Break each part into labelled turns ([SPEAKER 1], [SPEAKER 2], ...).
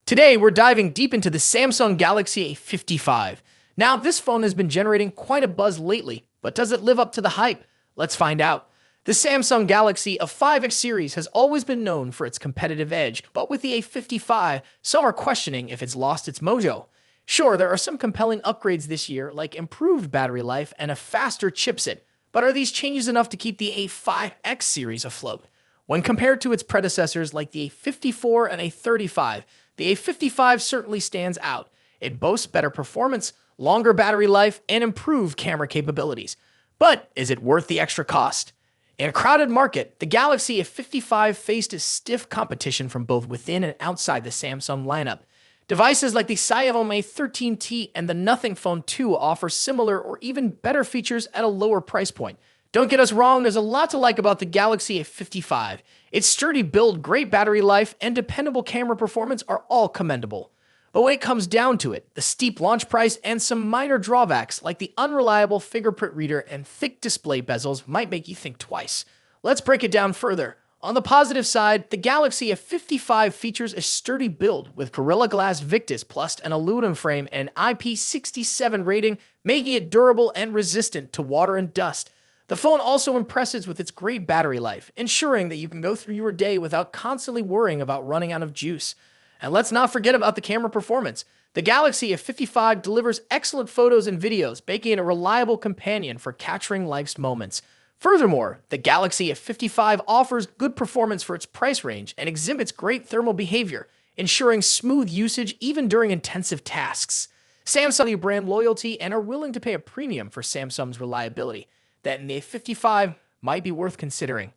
[SPEAKER 1] Today, we're diving deep into the Samsung Galaxy A55. Now, this phone has been generating quite a buzz lately, but does it live up to the hype? Let's find out. The Samsung Galaxy A5X series has always been known for its competitive edge, but with the A55, some are questioning if it's lost its mojo. Sure, there are some compelling upgrades this year, like improved battery life and a faster chipset, but are these changes enough to keep the A5X series afloat? When compared to its predecessors like the A54 and A35, the A55 certainly stands out. It boasts better performance, longer battery life, and improved camera capabilities. But is it worth the extra cost? In a crowded market, the Galaxy A55 faced a stiff competition from both within and outside the Samsung lineup. Devices like the Xiaomi 13T and the Nothing Phone 2 offer similar or even better features at a lower price point. Don't get us wrong, there's a lot to like about the Galaxy A55. Its sturdy build, great battery life, and dependable camera performance are all commendable. But when it comes down to it, the steep launch price and some minor drawbacks like the unreliable fingerprint reader and thick display bezels might make you think twice. Let's break it down further. On the positive side, the Galaxy A55 features a sturdy build with Gorilla Glass Victus plus an aluminum frame and IP67 rating, making it durable and resistant to water and dust. The phone also impresses with its great battery life, ensuring that you can go through your day without constantly worrying about running out of juice. And let's not forget about the camera performance. The Galaxy A55 delivers excellent photos and videos, making it a reliable companion for capturing life's moments. Furthermore, the Galaxy A55 offers good performance for its price range and exhibits great thermal behavior, ensuring smooth usage even during intensive tasks. Samsung brand loyalty and are willing to pay a premium for Samsung's reliability. That in the A55 might be worth considering.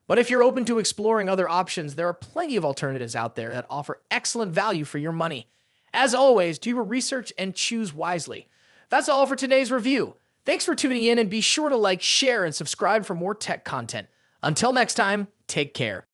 [SPEAKER 1] But if you're open to exploring other options, there are plenty of alternatives out there that offer excellent value for your money. As always, do your research and choose wisely. That's all for today's review. Thanks for tuning in and be sure to like, share, and subscribe for more tech content. Until next time, take care.